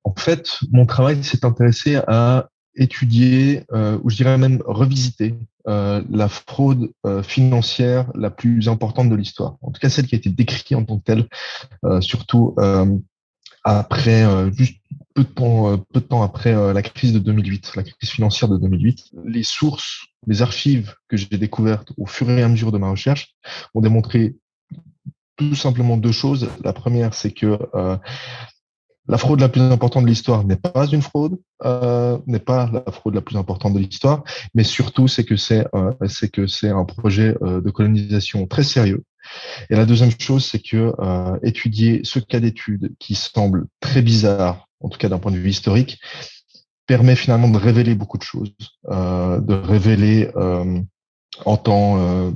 En fait, mon travail s'est intéressé à étudier, ou je dirais même revisiter, la fraude financière la plus importante de l'histoire. En tout cas, celle qui a été décrite en tant que telle, surtout après, juste peu de temps après la crise de 2008, la crise financière de 2008. Les sources, les archives que j'ai découvertes au fur et à mesure de ma recherche ont démontré tout simplement deux choses. La première, c'est que la fraude la plus importante de l'histoire n'est pas une fraude, n'est pas la fraude la plus importante de l'histoire, mais surtout c'est que c'est un projet de colonisation très sérieux. Et la deuxième chose, c'est que étudier ce cas d'étude qui semble très bizarre, en tout cas d'un point de vue historique, permet finalement de révéler beaucoup de choses, de révéler en tant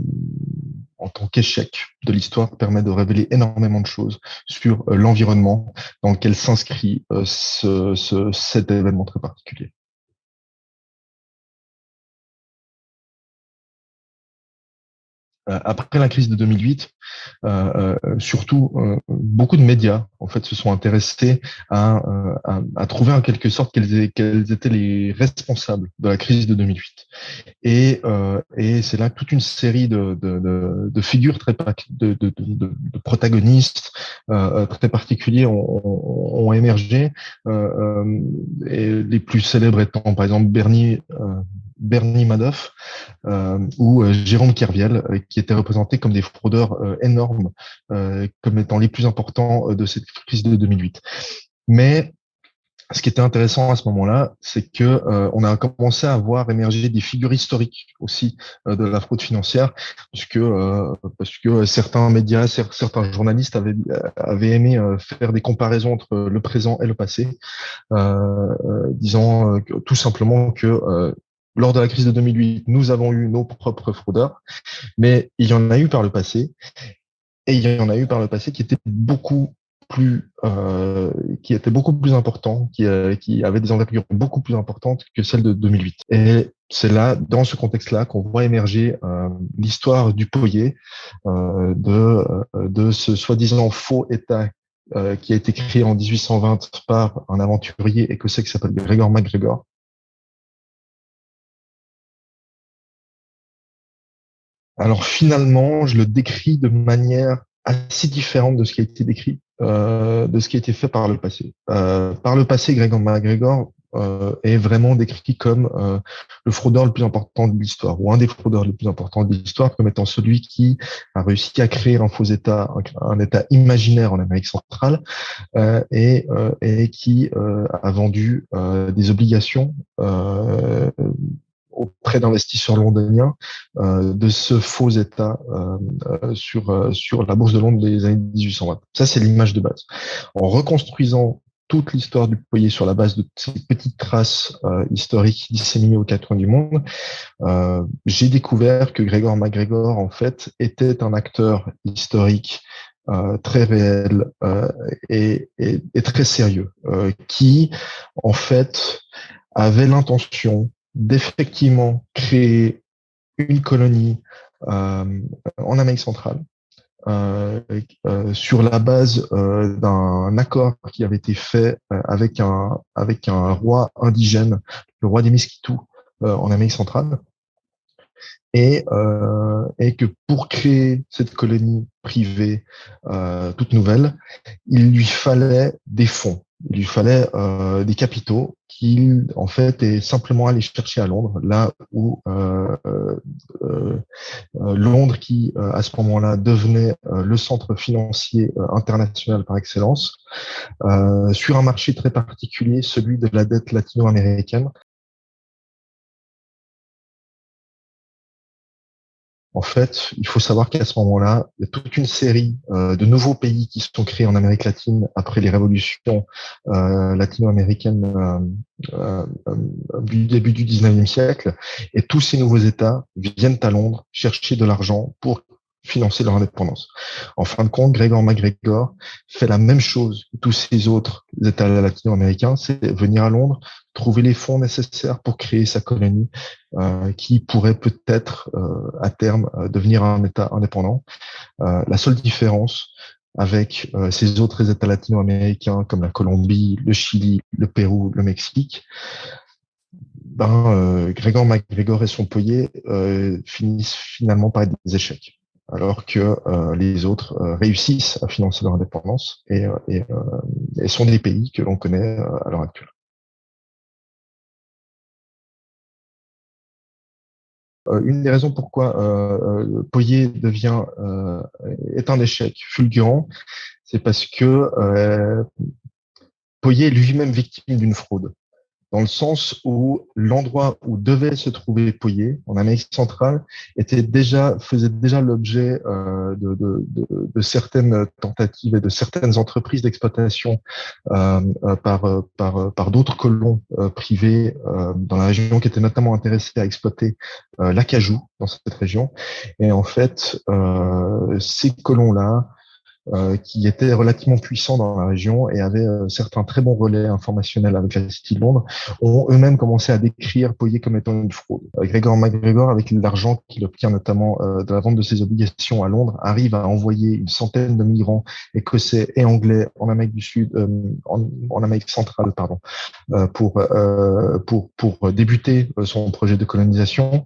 en tant qu'échec de l'histoire permet de révéler énormément de choses sur l'environnement dans lequel s'inscrit cet événement très particulier. Après la crise de 2008, surtout beaucoup de médias en fait se sont intéressés à trouver en quelque sorte quels étaient les responsables de la crise de 2008. Et c'est là que toute une série de figures de protagonistes très particuliers ont émergé. Et les plus célèbres étant par exemple Bernie Madoff ou Jérôme Kerviel, qui étaient représentés comme des fraudeurs énormes, comme étant les plus importants de cette crise de 2008. Mais ce qui était intéressant à ce moment-là, c'est que on a commencé à voir émerger des figures historiques aussi de la fraude financière, parce que certains médias, certains journalistes avaient aimé faire des comparaisons entre le présent et le passé, disant tout simplement que lors de la crise de 2008, nous avons eu nos propres fraudeurs, mais il y en a eu par le passé, et il y en a eu par le passé qui étaient beaucoup plus importants, qui avaient des envergures beaucoup plus importantes que celles de 2008. Et c'est là, dans ce contexte-là, qu'on voit émerger l'histoire du Poyet, de ce soi-disant faux État qui a été créé en 1820 par un aventurier écossais qui s'appelle Gregor MacGregor. Alors finalement, je le décris de manière assez différente de ce qui a été décrit, de ce qui a été fait par le passé. Par le passé, Gregor MacGregor est vraiment décrit comme le fraudeur le plus important de l'histoire, ou un des fraudeurs les plus importants de l'histoire, comme étant celui qui a réussi à créer un faux État, un État imaginaire en Amérique centrale, et qui a vendu des obligations auprès d'investisseurs londoniens de ce faux État sur la bourse de Londres des années 1820. Ça, c'est l'image de base. En reconstruisant toute l'histoire du Poyet sur la base de ces petites traces historiques disséminées aux quatre coins du monde, j'ai découvert que Gregor MacGregor, en fait, était un acteur historique très réel et très sérieux, qui, en fait, avait l'intention d'effectivement créer une colonie en Amérique centrale euh, sur la base d'un accord qui avait été fait avec un roi indigène, le roi des Miskitou en Amérique centrale, et que pour créer cette colonie privée toute nouvelle, il lui fallait des fonds, il lui fallait des capitaux qu'il en fait est simplement allé chercher à Londres, là où Londres qui à ce moment-là devenait le centre financier international par excellence, sur un marché très particulier, celui de la dette latino-américaine. En fait, il faut savoir qu'à ce moment-là, il y a toute une série de nouveaux pays qui se sont créés en Amérique latine après les révolutions latino-américaines du début du 19e siècle. Et tous ces nouveaux États viennent à Londres chercher de l'argent pour financer leur indépendance. En fin de compte, Gregor MacGregor fait la même chose que tous ces autres États latino-américains, c'est venir à Londres, trouver les fonds nécessaires pour créer sa colonie qui pourrait peut-être à terme devenir un État indépendant. La seule différence, avec ces autres États latino-américains comme la Colombie, le Chili, le Pérou, le Mexique, Gregor MacGregor et son Poyer finissent finalement par être des échecs, alors que les autres réussissent à financer leur indépendance et sont des pays que l'on connaît à l'heure actuelle. Une des raisons pourquoi Poyer est un échec fulgurant, c'est parce que Poyer est lui-même victime d'une fraude, dans le sens où l'endroit où devait se trouver Poyer, en Amérique centrale, faisait déjà l'objet de certaines tentatives et de certaines entreprises d'exploitation par d'autres colons privés dans la région qui étaient notamment intéressés à exploiter l'acajou dans cette région. Et en fait, ces colons-là qui étaient relativement puissants dans la région et avaient certains très bons relais informationnels avec la City de Londres, ont eux-mêmes commencé à décrire Poyer comme étant une fraude. Gregor MacGregor, avec l'argent qu'il obtient notamment de la vente de ses obligations à Londres, arrive à envoyer une centaine de migrants écossais et anglais en Amérique du Sud, en Amérique centrale, pardon, pour débuter son projet de colonisation,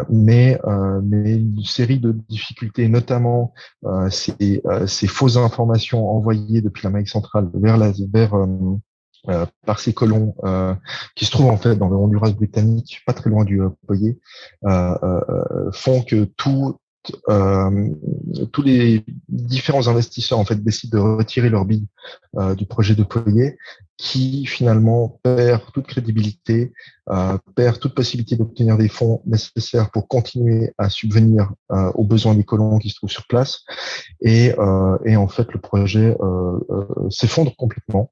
mais une série de difficultés, notamment ces fausses informations envoyées depuis l'Amérique centrale par ces colons qui se trouvent en fait dans le Honduras britannique, pas très loin du Poyer, font que tous les différents investisseurs en fait décident de retirer leur bille du projet de Poyer, qui finalement perd toute crédibilité, perd toute possibilité d'obtenir des fonds nécessaires pour continuer à subvenir aux besoins des colons qui se trouvent sur place. Et en fait, le projet s'effondre complètement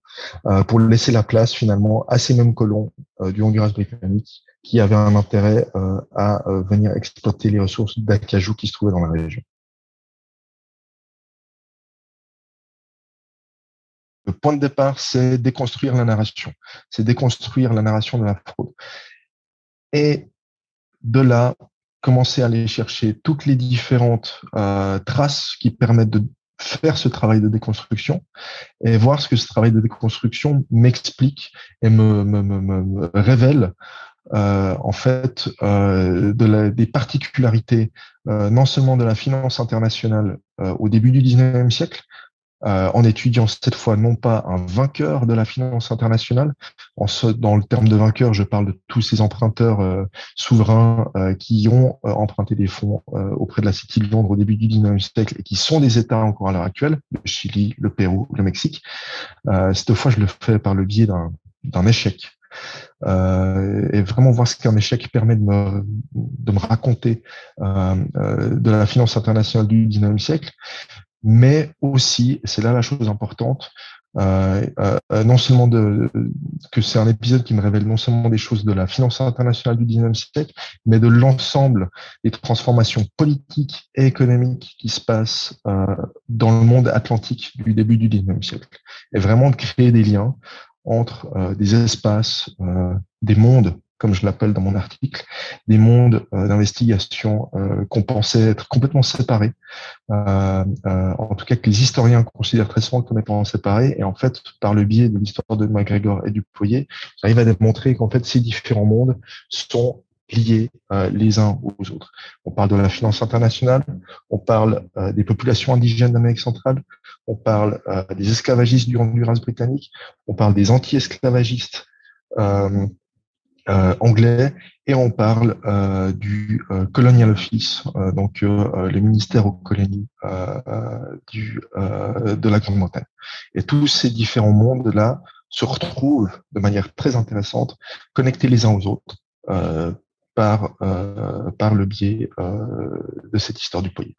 pour laisser la place finalement à ces mêmes colons du Honduras britannique qui avaient un intérêt à venir exploiter les ressources d'acajou qui se trouvaient dans la région. Le point de départ, c'est déconstruire la narration. C'est déconstruire la narration de la fraude. Et de là, commencer à aller chercher toutes les différentes traces qui permettent de faire ce travail de déconstruction et voir ce que ce travail de déconstruction m'explique et me révèle en fait des particularités non seulement de la finance internationale au début du 19e siècle, en étudiant cette fois non pas un vainqueur de la finance internationale, dans le terme de vainqueur, je parle de tous ces emprunteurs souverains qui ont emprunté des fonds auprès de la City de Londres au début du 19e siècle et qui sont des États encore à l'heure actuelle, le Chili, le Pérou, le Mexique. Cette fois, je le fais par le biais d'un échec. Et vraiment voir ce qu'un échec permet de me raconter de la finance internationale du 19e siècle, mais aussi, c'est là la chose importante, non seulement que c'est un épisode qui me révèle non seulement des choses de la finance internationale du 19e siècle, mais de l'ensemble des transformations politiques et économiques qui se passent dans le monde atlantique du début du 19e siècle. Et vraiment de créer des liens entre des espaces, des mondes, comme je l'appelle dans mon article, des mondes d'investigation qu'on pensait être complètement séparés, en tout cas que les historiens considèrent très souvent comme étant séparés, et en fait, par le biais de l'histoire de MacGregor et du Poyer, j'arrive à démontrer qu'en fait, ces différents mondes sont liés les uns aux autres. On parle de la finance internationale, on parle des populations indigènes d'Amérique centrale, on parle des esclavagistes du Honduras britannique, on parle des anti-esclavagistes euh, anglais, et on parle du Colonial Office, donc le ministère aux colonies de la Grande-Bretagne. Et tous ces différents mondes-là se retrouvent de manière très intéressante, connectés les uns aux autres par le biais de cette histoire du Poyer.